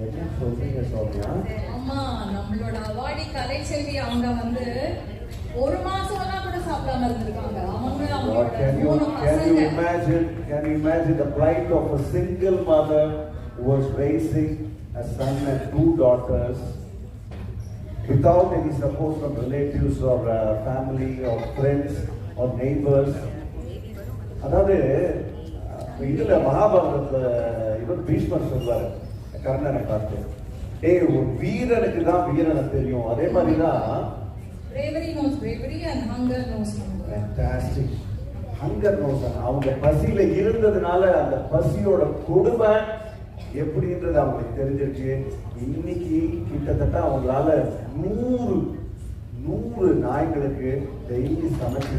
என்ன சொல்றீங்க சௌமியா? ஆமா, நம்மளோட அவார்டி கலைச்செல்வி அவங்க வந்து ஒரு மாசம்லாம் கூட சாப்பிடாம இருந்திருக்காங்க. Can you imagine the plight of a single mother who was raising a son and 2 daughters without any support from relatives or family or friends or neighbors? அதாவது இதுல மகாபாரதத்துல இவர் பீஷ்மர் சொல்வாரு கர்ணனை பார்த்து, ஒரு வீரனுக்கு தான் வீரனை தெரியும். அதே மாதிரிதான் bravery knows bravery and hunger knows hunger. Fantastic. Hunger knows hunger. அவங்க பசியில இருந்ததுனால அந்த பசியோட கொடுமை எப்படின்றது அவங்களுக்கு தெரிஞ்சிருச்சு. இன்னைக்கு கிட்டத்தட்ட அவங்களால 100 நாய்களுக்கு டெய்லி சமைச்சு